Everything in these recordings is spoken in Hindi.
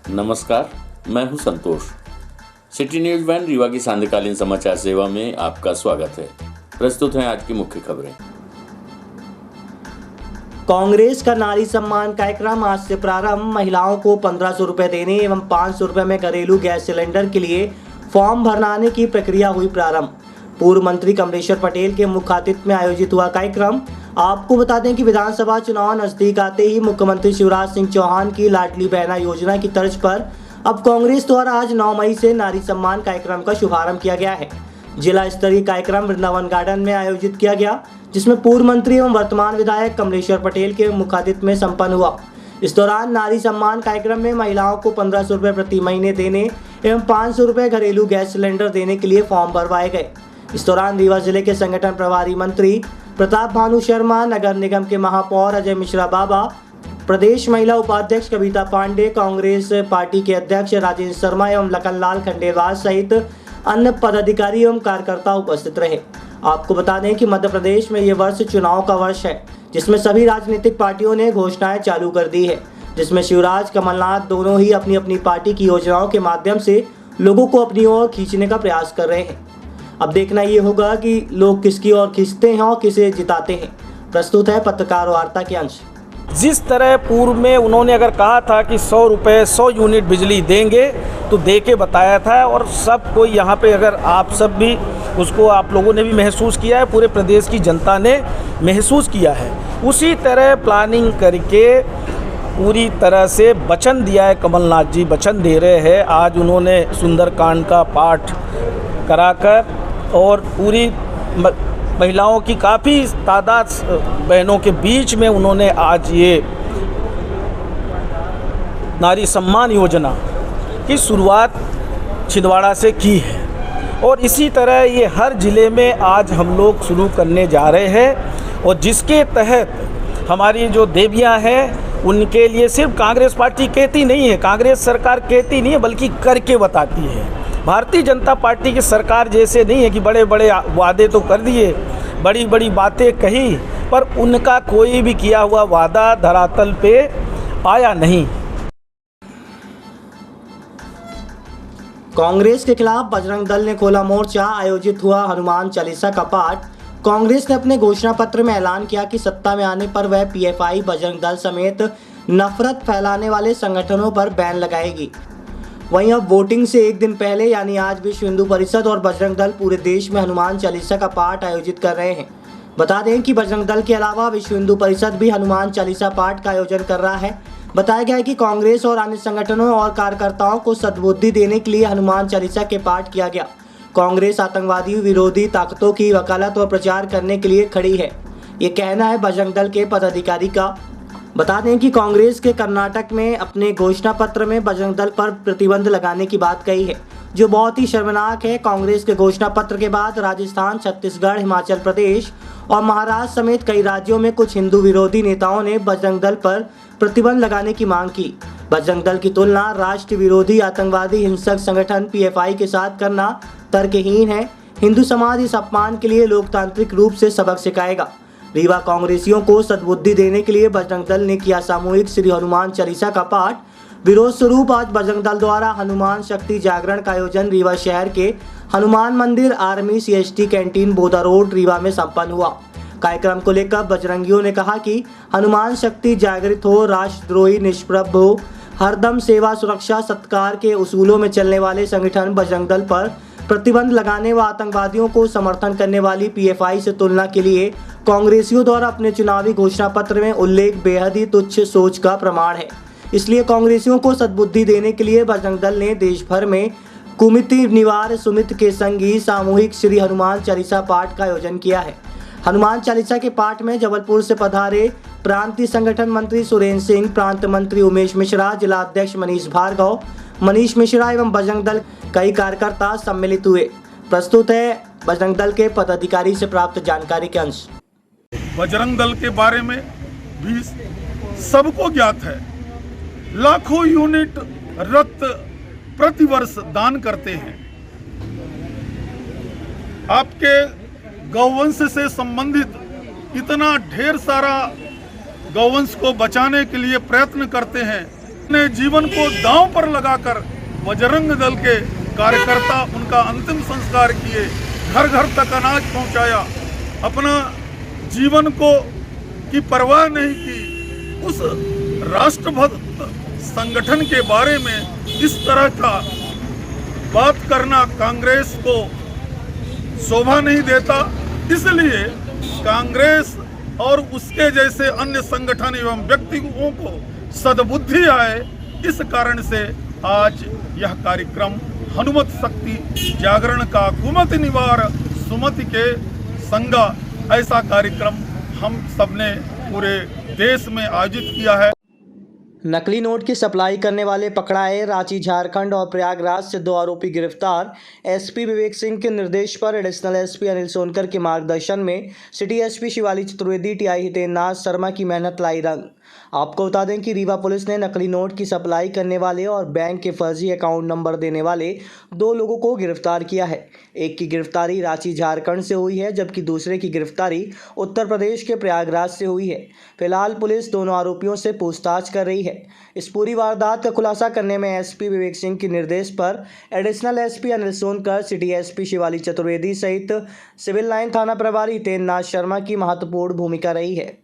नमस्कार, मैं हूं संतोष। सिटी न्यूज वैन रीवा की सांध्यकालीन समाचार सेवा में आपका स्वागत है। प्रस्तुत हैं आज की मुख्य खबरें। कांग्रेस का नारी सम्मान कार्यक्रम आज से प्रारंभ। महिलाओं को 1500 रुपए देने एवं 500 रुपए में घरेलू गैस सिलेंडर के लिए फॉर्म भरने की प्रक्रिया हुई प्रारंभ। पूर्व मंत्री कमलेश्वर पटेल के मुख्य आतिथ्य में आयोजित हुआ कार्यक्रम। आपको बता दें कि विधानसभा चुनाव नजदीक आते ही मुख्यमंत्री शिवराज सिंह चौहान की लाडली बहना योजना की तर्ज पर अब कांग्रेस द्वारा आज 9 मई से नारी सम्मान कार्यक्रम का शुभारंभ किया गया है। जिला स्तरीय कार्यक्रम वृंदावन गार्डन में आयोजित किया गया, जिसमें पूर्व मंत्री एवं वर्तमान विधायक कमलेश्वर पटेल के मुख्य आतिथ्य में संपन्न हुआ। इस दौरान नारी सम्मान कार्यक्रम में महिलाओं को 1500 रुपए प्रति महीने देने एवं 500 रुपए घरेलू गैस सिलेंडर देने के लिए फॉर्म भरवाए गए। इस दौरान रीवा जिले के संगठन प्रभारी मंत्री प्रताप भानु शर्मा, नगर निगम के महापौर अजय मिश्रा बाबा, प्रदेश महिला उपाध्यक्ष कविता पांडे, कांग्रेस पार्टी के अध्यक्ष राजेंद्र शर्मा एवं लखनलाल खंडेलवाल सहित अन्य पदाधिकारी एवं कार्यकर्ता उपस्थित रहे। आपको बता दें कि मध्य प्रदेश में ये वर्ष चुनाव का वर्ष है, जिसमें सभी राजनीतिक पार्टियों ने घोषणाएं चालू कर दी है, जिसमें शिवराज कमलनाथ दोनों ही अपनी अपनी पार्टी की योजनाओं के माध्यम से लोगों को अपनी ओर खींचने का प्रयास कर रहे हैं। अब देखना ये होगा कि लोग किसकी ओर खींचते हैं और किसे जिताते हैं। प्रस्तुत है पत्रकार वार्ता के अंश। जिस तरह पूर्व में उन्होंने अगर कहा था कि 100 रुपये 100 यूनिट बिजली देंगे तो दे के बताया था, और सब कोई यहाँ पे अगर आप सब भी उसको आप लोगों ने भी महसूस किया है, पूरे प्रदेश की जनता ने महसूस किया है। उसी तरह प्लानिंग करके पूरी तरह से वचन दिया है, कमलनाथ जी वचन दे रहे हैं। आज उन्होंने सुंदरकांड का पाठ कराकर और पूरी महिलाओं की काफ़ी तादाद बहनों के बीच में उन्होंने आज ये नारी सम्मान योजना की शुरुआत छिंदवाड़ा से की है, और इसी तरह ये हर ज़िले में आज हम लोग शुरू करने जा रहे हैं। और जिसके तहत हमारी जो देवियां हैं उनके लिए सिर्फ कांग्रेस पार्टी कहती नहीं है, कांग्रेस सरकार कहती नहीं है, बल्कि करके बताती है। भारतीय जनता पार्टी की सरकार जैसे नहीं है कि बड़े बड़े वादे तो कर दिए, बड़ी बड़ी बातें कही, पर उनका कोई भी किया हुआ वादा धरातल पे आया नहीं। कांग्रेस के खिलाफ बजरंग दल ने खोला मोर्चा। आयोजित हुआ हनुमान चालीसा का पाठ। कांग्रेस ने अपने घोषणा पत्र में ऐलान किया कि सत्ता में आने पर वह पीएफआई, बजरंग दल समेत नफरत फैलाने वाले संगठनों पर बैन लगाएगी। वहीं अब वोटिंग से एक दिन पहले यानी आज विश्व हिंदू परिषद और बजरंग दल पूरे देश में हनुमान चालीसा का पाठ आयोजित कर रहे हैं। बता दें कि बजरंग दल के अलावा विश्व हिंदू परिषद भी हनुमान चालीसा पाठ का आयोजन कर रहा है। बताया गया है कि कांग्रेस और अन्य संगठनों और कार्यकर्ताओं को सद्बुद्धि देने के लिए हनुमान चालीसा के पाठ किया गया। कांग्रेस आतंकवादी विरोधी ताकतों की वकालत और प्रचार करने के लिए खड़ी है, ये कहना है बजरंग दल के पदाधिकारी का। बता दें कि कांग्रेस के कर्नाटक में अपने घोषणा पत्र में बजरंग दल पर प्रतिबंध लगाने की बात कही है, जो बहुत ही शर्मनाक है। कांग्रेस के घोषणा पत्र के बाद राजस्थान, छत्तीसगढ़, हिमाचल प्रदेश और महाराष्ट्र समेत कई राज्यों में कुछ हिंदू विरोधी नेताओं ने बजरंग दल पर प्रतिबंध लगाने की मांग की। बजरंग दल की तुलना राष्ट्र विरोधी आतंकवादी हिंसक संगठन पीएफआई के साथ करना तर्कहीन है। हिंदू समाज इस अपमान के लिए लोकतांत्रिक रूप से सबक सिखाएगा। रीवा कांग्रेसियों को सद्बुद्धि देने के लिए बजरंग दल ने किया सामूहिक श्री हनुमान चालीसा का पाठ। विरोध स्वरूप आज बजरंग दल द्वारा हनुमान शक्ति जागरण का आयोजन रीवा शहर के हनुमान मंदिर, army CST canteen, Boda road, Rewa में संपन्न हुआ। कार्यक्रम को लेकर बजरंगियों ने कहा कि हनुमान शक्ति जागृत हो, राष्ट्रद्रोही निष्प्रभ हो, हरदम सेवा, सुरक्षा, सत्कार के उसूलों में चलने वाले संगठन बजरंग दल पर प्रतिबंध लगाने व आतंकवादियों को समर्थन करने वाली पीएफआई से तुलना के लिए कांग्रेसियों द्वारा अपने चुनावी घोषणा पत्र में उल्लेख बेहद ही तुच्छ सोच का प्रमाण है। इसलिए कांग्रेसियों को सद्बुद्धि देने के लिए बजरंग दल ने देश भर में कुमिति निवार सुमित के संग ही सामूहिक श्री हनुमान चालीसा पाठ का आयोजन किया है। हनुमान चालीसा के पाठ में जबलपुर से पधारे प्रांतीय संगठन मंत्री सुरेंद्र सिंह, प्रांत मंत्री उमेश मिश्रा, जिला अध्यक्ष मनीष मिश्रा एवं बजरंग दल कई कार्यकर्ता सम्मिलित हुए। प्रस्तुत है बजरंग दल के पदाधिकारी से प्राप्त जानकारी के अंश। बजरंग दल के बारे में भी सबको ज्ञात है, लाखों यूनिट रक्त प्रतिवर्ष दान करते हैं। आपके गौवंश से संबंधित इतना ढेर सारा गौवंश को बचाने के लिए प्रयत्न करते हैं, अपने जीवन को दांव पर लगाकर बजरंग दल के कार्यकर्ता उनका अंतिम संस्कार किए, घर घर तक अनाज पहुंचाया, अपना जीवन को की परवाह नहीं की। उस राष्ट्रभक्त संगठन के बारे में इस तरह का बात करना कांग्रेस को शोभा नहीं देता। इसलिए कांग्रेस और उसके जैसे अन्य संगठन एवं व्यक्तियों को सद्बुद्धि आए, इस कारण से आज यह कार्यक्रम हनुमत शक्ति जागरण का कुमति निवार सुमति के संगा, ऐसा कार्यक्रम हम सबने पूरे देश में आयोजित किया है। नकली नोट की सप्लाई करने वाले पकड़ाए, रांची झारखंड और प्रयागराज से 2 आरोपी गिरफ्तार। एसपी विवेक सिंह के निर्देश पर एडिशनल एसपी अनिल सोनकर के मार्गदर्शन में city SP Shivali Chaturvedi, TI Hitendranath Sharma की मेहनत लाई रंग। आपको बता दें कि रीवा पुलिस ने नकली नोट की सप्लाई करने वाले और बैंक के फर्जी अकाउंट नंबर देने वाले 2 लोगों को गिरफ्तार किया है। एक की गिरफ्तारी रांची झारखंड से हुई है, जबकि दूसरे की गिरफ्तारी उत्तर प्रदेश के प्रयागराज से हुई है। फिलहाल पुलिस दोनों आरोपियों से पूछताछ कर रही है। इस पूरी वारदात का खुलासा करने में एसपी विवेक सिंह के निर्देश पर additional SP Anil Sonkar, city SP Shivali Chaturvedi सहित सिविल लाइन थाना प्रभारी हितेंद्रनाथ शर्मा की महत्वपूर्ण भूमिका रही है।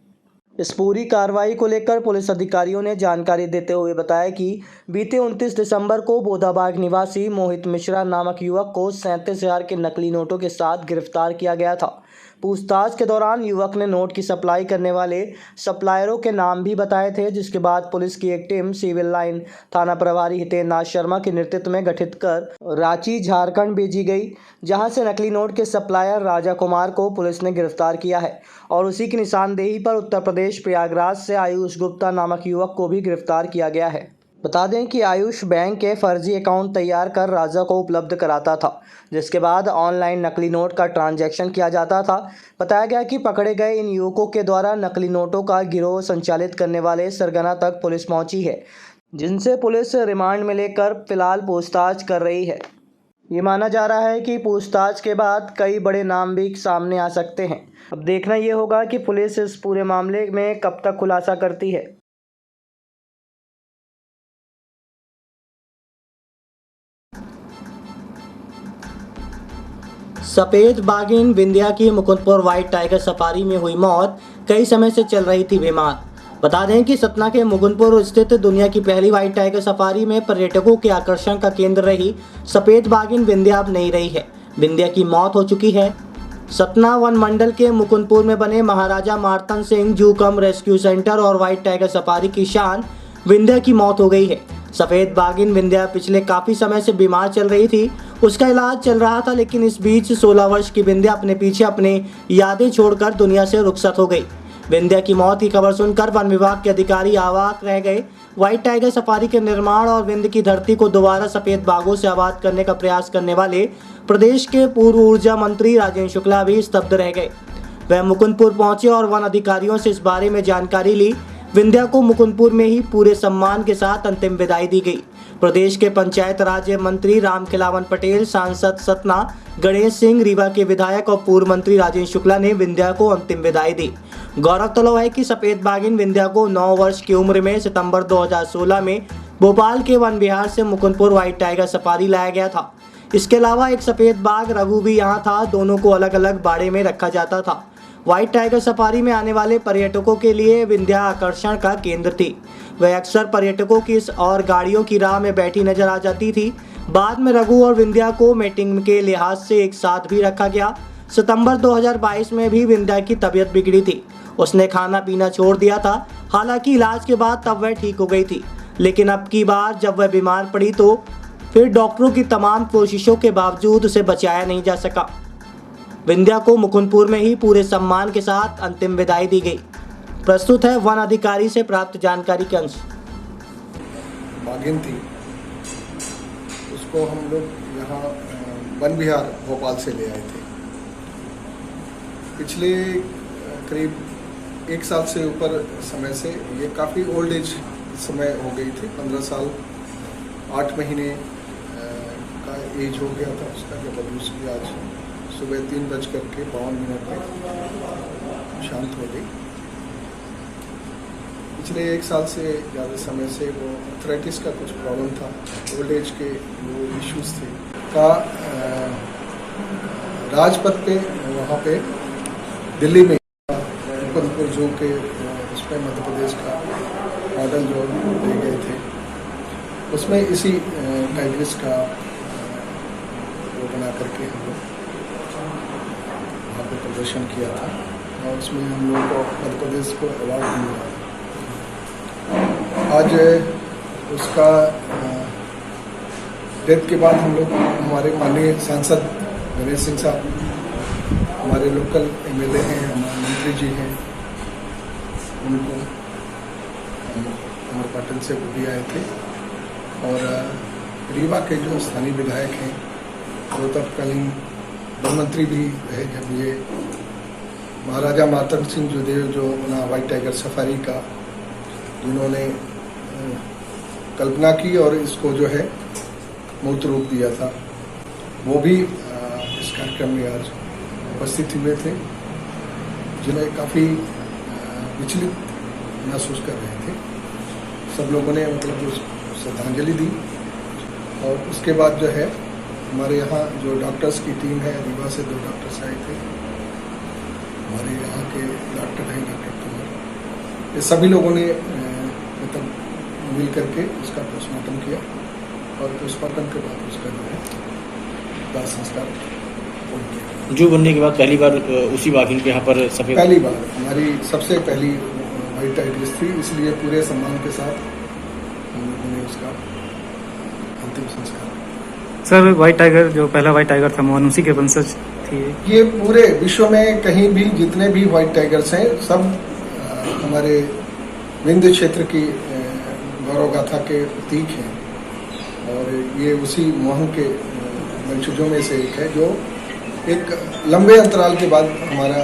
इस पूरी कार्रवाई को लेकर पुलिस अधिकारियों ने जानकारी देते हुए बताया कि बीते 29 दिसंबर को बोधाबाग निवासी मोहित मिश्रा नामक युवक को 37,000 के नकली नोटों के साथ गिरफ्तार किया गया था। पूछताछ के दौरान युवक ने नोट की सप्लाई करने वाले सप्लायरों के नाम भी बताए थे, जिसके बाद पुलिस की एक टीम सिविल लाइन थाना प्रभारी हितेंद्रनाथ शर्मा के नेतृत्व में गठित कर रांची झारखंड भेजी गई, जहां से नकली नोट के सप्लायर राजा कुमार को पुलिस ने गिरफ्तार किया है और उसी की निशानदेही पर उत्तर प्रदेश प्रयागराज से आयुष गुप्ता नामक युवक को भी गिरफ्तार किया गया है। बता दें कि आयुष बैंक के फर्जी अकाउंट तैयार कर राजा को उपलब्ध कराता था, जिसके बाद ऑनलाइन नकली नोट का ट्रांजैक्शन किया जाता था। बताया गया कि पकड़े गए इन युवकों के द्वारा नकली नोटों का गिरोह संचालित करने वाले सरगना तक पुलिस पहुंची है, जिनसे पुलिस रिमांड में लेकर फिलहाल पूछताछ कर रही है। ये माना जा रहा है कि पूछताछ के बाद कई बड़े नाम भी सामने आ सकते हैं। अब देखना ये होगा कि पुलिस इस पूरे मामले में कब तक खुलासा करती है। सफेद बाघिन विंध्या की मुकुंदपुर व्हाइट टाइगर सफारी में हुई मौत, कई समय से चल रही थी बीमार। बता दें कि सतना के मुकुंदपुर स्थित दुनिया की पहली व्हाइट टाइगर सफारी में पर्यटकों के आकर्षण का केंद्र रही सफेद बाघिन विंध्या अब नहीं रही है। विंध्या की मौत हो चुकी है। सतना वन मंडल के मुकुंदपुर में बने महाराजा मार्तन सिंह जू कम रेस्क्यू सेंटर और व्हाइट टाइगर सफारी की शान विंध्या की मौत हो गई है। सफेद बाघिन विंध्या पिछले काफी समय से बीमार चल रही थी, उसका इलाज चल रहा था, लेकिन इस बीच 16 वर्ष की विंध्या अपने पीछे अपने यादें छोड़कर दुनिया से रुखसत हो गई। विंध्या की मौत की खबर सुनकर वन विभाग के अधिकारी अवाक रह गए। व्हाइट टाइगर सफारी के निर्माण और विंध्य की धरती को दोबारा सफेद बाघों से आबाद करने का प्रयास करने वाले प्रदेश के पूर्व ऊर्जा मंत्री राजेंद्र शुक्ला भी स्तब्ध रह गए। वह मुकुंदपुर पहुंचे और वन अधिकारियों से इस बारे में जानकारी ली। विंध्या को मुकुंदपुर में ही पूरे सम्मान के साथ अंतिम विदाई दी गई। प्रदेश के पंचायत राज्य मंत्री रामखिलावन पटेल, सांसद सतना गणेश सिंह, रीवा के विधायक और पूर्व मंत्री राजेंद्र शुक्ला ने विंध्या को अंतिम विदाई दी। गौरतलब है कि सफेद बाघिन विंध्या को 9 वर्ष की उम्र में सितंबर 2016 में भोपाल के वन विहार से मुकुंदपुर व्हाइट टाइगर सफारी लाया गया था। इसके अलावा एक सफेद बाघ रघु भी यहाँ था। दोनों को अलग अलग बाड़े में रखा जाता था। व्हाइट टाइगर सफारी में आने वाले पर्यटकों के लिए विंध्या आकर्षण का केंद्र थी। वह अक्सर पर्यटकों की और गाड़ियों की राह में बैठी नजर आ जाती थी। बाद में रघु और विंध्या को मेटिंग के लिहाज से एक साथ भी रखा गया। सितंबर 2022 में भी विंध्या की तबीयत बिगड़ी थी। उसने खाना पीना छोड़ दिया था। हालांकि इलाज के बाद तब वह ठीक हो गई थी, लेकिन अब की बार जब वह बीमार पड़ी तो फिर डॉक्टरों की तमाम कोशिशों के बावजूद उसे बचाया नहीं जा सका। विंध्या को मुकुंदपुर में ही पूरे सम्मान के साथ अंतिम विदाई दी गई। प्रस्तुत है वन अधिकारी से प्राप्त जानकारी के अंश। बाघिन थी, उसको हम लोग यहाँ वन विहार भोपाल से ले आए थे। पिछले करीब 1 साल से ऊपर समय से ये काफ़ी ओल्ड एज समय हो गई थी। 15 साल 8 महीने का एज हो गया था उसका, जब अभी उसकी आज सुबह 3:52 पे शांत हो गई। पिछले 1 साल से ज़्यादा समय से वो अर्थराइटिस का कुछ प्रॉब्लम था, ओल्ड एज के वो इश्यूज थे का राजपथ पे वहाँ पे दिल्ली में मुकुंदपुर जू के उसमें मध्य प्रदेश का मॉडल जो ले गए थे, उसमें इसी टाइग्रिस का वो बना करके हम लोग वहाँ पे प्रदर्शन किया था और उसमें हम लोगों को मध्य प्रदेश को अवार्ड भी मिला। आज उसका डेथ के बाद हम लोग हमारे माननीय सांसद गणेश सिंह साहब, हमारे लोकल एमएलए हैं, हमारे मंत्री जी हैं, उनको अमर पाटिल से भी आए थे और रीवा के जो स्थानीय विधायक हैं, वो तत्कालीन वन मंत्री भी रहे जब ये महाराजा मातंग सिंह जुदेव जो ना व्हाइट टाइगर सफारी का जिन्होंने कल्पना की और इसको जो है मूर्त रूप दिया था, वो भी इस कार्यक्रम में आज उपस्थित हुए थे, जिन्हें काफ़ी विचलित महसूस कर रहे थे। सब लोगों ने मतलब श्रद्धांजलि दी और उसके बाद जो है हमारे यहाँ जो डॉक्टर्स की टीम है, रीवा से 2 डॉक्टर्स आए थे, हमारे यहाँ के डॉक्टर हैं डॉक्टर कुमार, ये सभी लोगों ने मतलब मिल करके उसका पोस्टमार्टम किया और पोस्टमार्टम के बाद उसका जो है दाह संस्कार किया। जो बनने के बाद पहली बार उसी बाघिन के यहाँ पर सफेद, पहली बार हमारी सबसे पहली व्हाइट टाइग्रिस थी, इसलिए पूरे सम्मान के साथ हम लोगों ने उसका अंतिम संस्कार। सर व्हाइट टाइगर जो पहला व्हाइट टाइगर था मोहन, उसी के वंशज थी ये पूरे विश्व में कहीं भी जितने भी व्हाइट टाइगर्स हैं सब हमारे विंध्य क्षेत्र की गौरव गाथा के प्रतीक हैं और ये उसी मोहन के वंशजों में से एक है जो एक लंबे अंतराल के बाद हमारा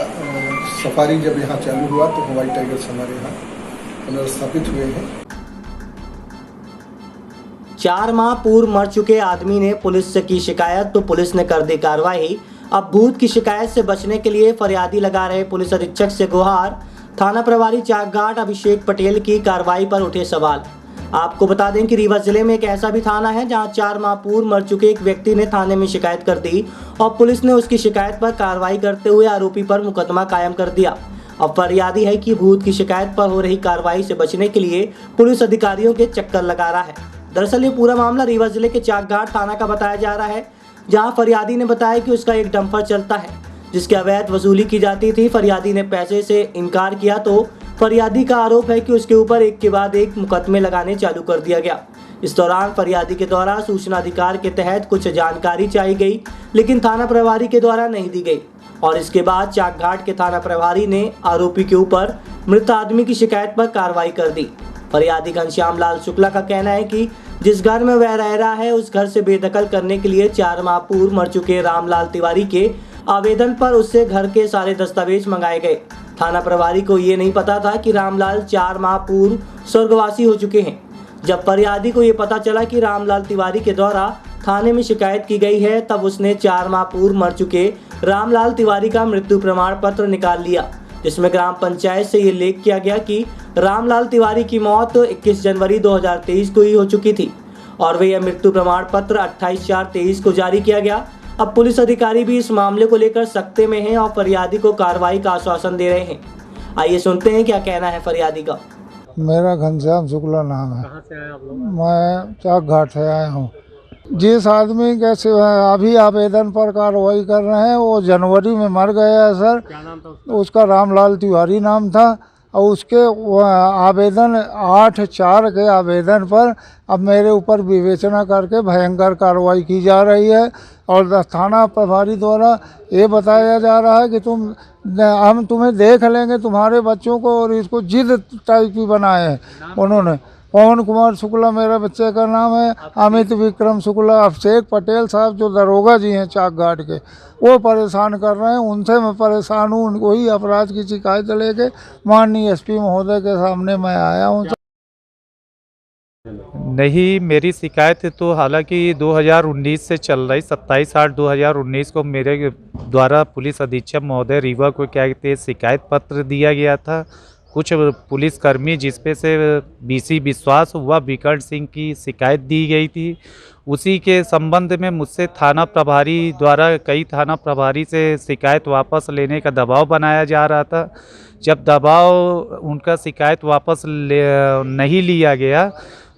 सफारी जब यहाँ चालू हुआ तो व्हाइट टाइगर्स हमारे यहाँ पुनर्स्थापित हुए हैं। 4 माह पूर्व मर चुके आदमी ने पुलिस से की शिकायत तो पुलिस ने कर दी कार्रवाई। अब भूत की शिकायत से बचने के लिए फरियादी लगा रहे पुलिस अधीक्षक से गुहार। थाना प्रभारी चाकघाट अभिषेक पटेल की कार्रवाई पर उठे सवाल। आपको बता दें कि रीवा जिले में एक ऐसा भी थाना है जहां 4 माह पूर्व मर चुके एक व्यक्ति ने थाने में शिकायत कर दी और पुलिस ने उसकी शिकायत पर कार्रवाई करते हुए आरोपी पर मुकदमा कायम कर दिया। अब फरियादी है कि भूत की शिकायत पर हो रही कार्रवाई से बचने के लिए पुलिस अधिकारियों के चक्कर लगा रहा है। दरअसल ये पूरा मामला रीवा जिले के चाकघाट थाना का बताया जा रहा है, जहां फरियादी ने बताया कि उसका एक डंपर चलता है जिसकी अवैध वसूली की जाती थी। फरियादी ने पैसे से इनकार किया तो फरियादी का आरोप है कि उसके ऊपर एक के बाद एक मुकदमे लगाने चालू कर दिया गया। इस दौरान फरियादी के द्वारा सूचना अधिकार के तहत कुछ जानकारी चाहिए गई, लेकिन थाना प्रभारी के द्वारा नहीं दी गई और इसके बाद चाकघाट के थाना प्रभारी ने आरोपी के ऊपर मृत आदमी की शिकायत पर कार्रवाई कर दी। फरियादी घनश्याम लाल शुक्ला का कहना है कि जिस घर में वह रह रहा है उस घर से बेदखल करने के लिए 4 माह पूर्व मर चुके रामलाल तिवारी के आवेदन पर उससे घर के सारे दस्तावेज मंगाए गए। थाना प्रभारी को ये नहीं पता था कि रामलाल 4 माह पूर्व स्वर्गवासी हो चुके हैं। जब फरियादी को ये पता चला कि रामलाल तिवारी के द्वारा थाने में शिकायत की गई है, तब उसने 4 माह पूर्व मर चुके रामलाल तिवारी का मृत्यु प्रमाण पत्र निकाल लिया, जिसमें ग्राम पंचायत से ये लेख किया गया कि रामलाल तिवारी की मौत 21 जनवरी 2023 को ही हो चुकी थी और वे यह मृत्यु प्रमाण पत्र 28/4/23 को जारी किया गया। अब पुलिस अधिकारी भी इस मामले को लेकर सख्ते में हैं और फरियादी को कार्रवाई का आश्वासन दे रहे हैं। आइए सुनते हैं क्या कहना है फरियादी का। मेरा घनश्याम शुक्ला नाम है। कहाँ से आए आप लोग? मैं चाकघाट से आया हूँ। जिस आदमी के अभी आवेदन पर कार्रवाई कर रहे हैं वो जनवरी में मर गया है सर। क्या नाम था उसका रामलाल तिवारी नाम था और उसके आवेदन 8/4 के आवेदन पर अब मेरे ऊपर विवेचना करके भयंकर कार्रवाई की जा रही है और थाना प्रभारी द्वारा ये बताया जा रहा है कि हम तुम्हें देख लेंगे, तुम्हारे बच्चों को, और इसको जिद टाइप की बनाए हैं उन्होंने। पवन कुमार शुक्ला मेरे बच्चे का नाम है, अमित विक्रम शुक्ला, अभिषेक पटेल साहब जो दरोगा जी हैं चाकघाट के, वो परेशान कर रहे हैं। उनसे मैं परेशान हूँ, वही अपराध की शिकायत लेके माननीय एसपी महोदय के सामने मैं आया हूँ। नहीं, मेरी शिकायत तो हालांकि 2019 से चल रही। 27/8/2019 को मेरे द्वारा पुलिस अधीक्षक महोदय रीवा को क्या कहते हैं शिकायत पत्र दिया गया था कुछ पुलिसकर्मी जिसपे से बीसी विश्वास हुआ विकट सिंह की शिकायत दी गई थी, उसी के संबंध में मुझसे थाना प्रभारी द्वारा कई थाना प्रभारी से शिकायत वापस लेने का दबाव बनाया जा रहा था। जब दबाव उनका शिकायत वापस नहीं लिया गया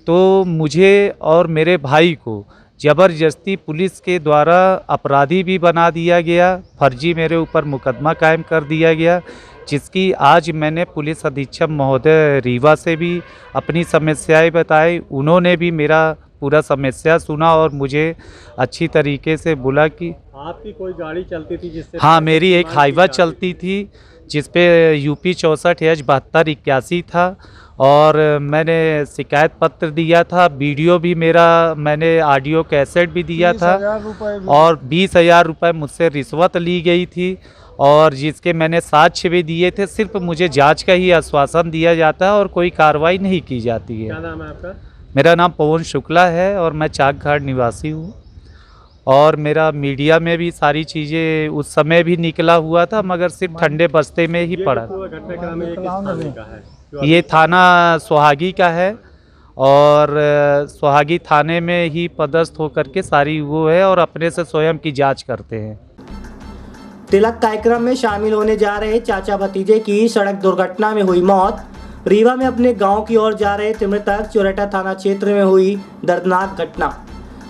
तो मुझे और मेरे भाई को ज़बरदस्ती पुलिस के द्वारा अपराधी भी बना दिया गया, फर्जी मेरे ऊपर मुकदमा कायम कर दिया गया, जिसकी आज मैंने पुलिस अधीक्षक महोदय रीवा से भी अपनी समस्याएं बताई। उन्होंने भी मेरा पूरा समस्या सुना और मुझे अच्छी तरीके से बोला कि आपकी कोई गाड़ी चलती थी जिससे? हाँ, मेरी एक हाईवा चलती थी जिसपे यूपी 64H7281 था और मैंने शिकायत पत्र दिया था। वीडियो भी मेरा, मैंने ऑडियो कैसेट भी दिया था और 20,000 रुपये मुझसे रिश्वत ली गई थी और जिसके मैंने साक्ष्य भी दिए थे। सिर्फ मुझे जांच का ही आश्वासन दिया जाता है और कोई कार्रवाई नहीं की जाती है। क्या नाम है आपका? मेरा नाम पवन शुक्ला है और मैं चाकघाट निवासी हूँ और मेरा मीडिया में भी सारी चीज़ें उस समय भी निकला हुआ था, मगर सिर्फ ठंडे बस्ते में ही पड़ा। घटनाक्रम ये किस थाने का है? ये थाना सोहागी का है और सोहागी थाने में ही पदस्थ होकर के सारी वो है और अपने से स्वयं की जांच करते हैं। तिलक कार्यक्रम में शामिल होने जा रहे चाचा भतीजे की सड़क दुर्घटना में हुई मौत। रीवा में अपने गांव की ओर जा रहे थे मृतक। चोरैटा थाना क्षेत्र में हुई दर्दनाक घटना।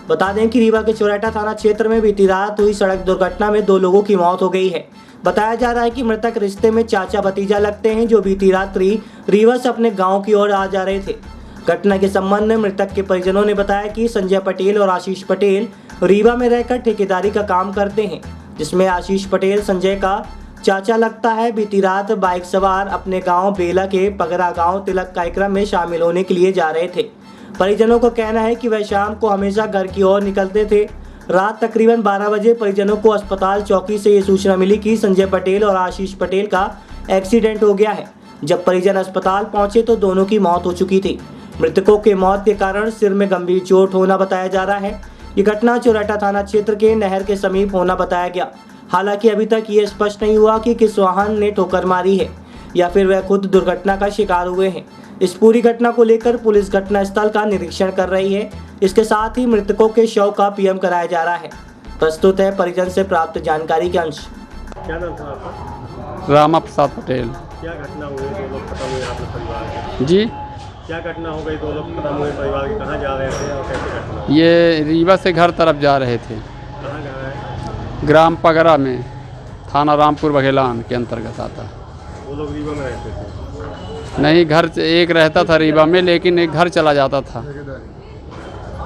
बता दें कि रीवा के चोरैटा थाना क्षेत्र में बीती रात हुई सड़क दुर्घटना में 2 लोगों की मौत हो गई है। बताया जा रहा है कि मृतक रिश्ते में चाचा भतीजा लगते हैं, जो बीती रात्रि रीवा से अपने गांव की ओर आ जा रहे थे। घटना के संबंध में मृतक के परिजनों ने बताया कि संजय पटेल और आशीष पटेल रीवा में रहकर ठेकेदारी का काम करते हैं, जिसमें आशीष पटेल संजय का चाचा लगता है। बीती रात बाइक सवार अपने गांव बेला के पगरा गांव तिलक कार्यक्रम में शामिल होने के लिए जा रहे थे। परिजनों का कहना है कि वह शाम को हमेशा घर की ओर निकलते थे। रात तकरीबन 12 बजे परिजनों को अस्पताल चौकी से ये सूचना मिली कि संजय पटेल और आशीष पटेल का एक्सीडेंट हो गया है। जब परिजन अस्पताल पहुंचे तो दोनों की मौत हो चुकी थी। मृतकों के मौत के कारण सिर में गंभीर चोट होना बताया जा रहा है। ये घटना चोरैटा थाना क्षेत्र के नहर के समीप होना बताया गया। हालांकि अभी तक ये स्पष्ट नहीं हुआ कि किस वाहन ने ठोकर मारी है या फिर वह खुद दुर्घटना का शिकार हुए हैं। इस पूरी घटना को लेकर पुलिस घटनास्थल का निरीक्षण कर रही है। इसके साथ ही मृतकों के शव का पीएम कराया जा रहा है। प्रस्तुत है परिजन से प्राप्त जानकारी के अंश। क्या नाम था आपका? रामा प्रसाद पटेल। क्या घटना हुई? 2 लोग खत्म हुए आपके परिवार के? जी, क्या घटना हो गई? 2 लोग खत्म हुए परिवार के, कहाँ जा रहे थे और कैसे घटना? ये रीवा से घर तरफ जा रहे थे। कहाँ जा रहे हैं? ग्राम पगरा में, थाना रामपुर बघेलान के अंतर्गत आता। वो लोग रीवा में रहते थे? नहीं, घर से एक रहता था रीवा में, लेकिन एक घर चला जाता था।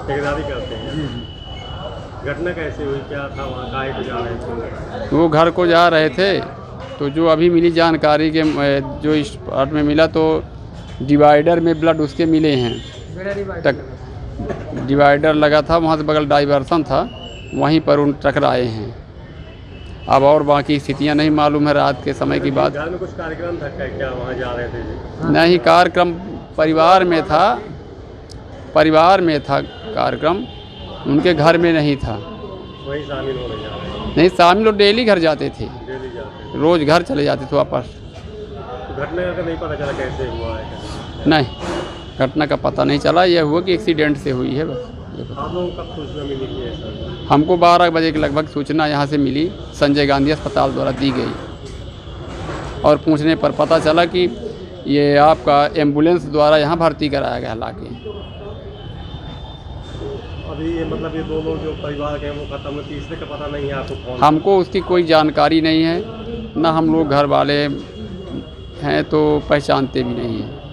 ठेकेदारी करते हैं। घटना कैसे हुई? क्या था वहाँ? काहे को जा रहे थे? वो घर को जा रहे थे तो जो अभी मिली जानकारी के जो इस पार्ट में मिला तो डिवाइडर में ब्लड उसके मिले हैं। डिवाइडर लगा था, वहाँ से बगल डाइवर्सन था, वहीं पर उन टकराए हैं। अब और बाकी स्थितियां नहीं मालूम है। रात के समय की बात। घर में कुछ कार्यक्रम था क्या? वहाँ जा रहे थे जी? नहीं, कार्यक्रम परिवार में था, परिवार में था कार्यक्रम, उनके घर में नहीं था। वहीं शामिल होने जा रहे हैं? नहीं, शामिल लोग डेली घर जाते थे, डेली जाते थे? रोज़ घर चले जाते थे वापस। तो घटना का नहीं पता चला कैसे हुआ है? नहीं, घटना का पता नहीं चला। यह हुआ कि एक्सीडेंट से हुई है बस। आप लोगों को कब सूचना मिली कि ऐसा? हमको 12 बजे के लगभग सूचना यहाँ से मिली, संजय गांधी अस्पताल द्वारा दी गई और पूछने पर पता चला कि ये आपका एम्बुलेंस द्वारा यहाँ भर्ती कराया गया लाके। अभी ये मतलब ये 2 लोग जो परिवार के हैं वो खत्म, तीसरे का पता नहीं है आपको कौन? हमको उसकी कोई जानकारी नहीं है, ना हम लोग घर वाले हैं तो पहचानते भी नहीं हैं।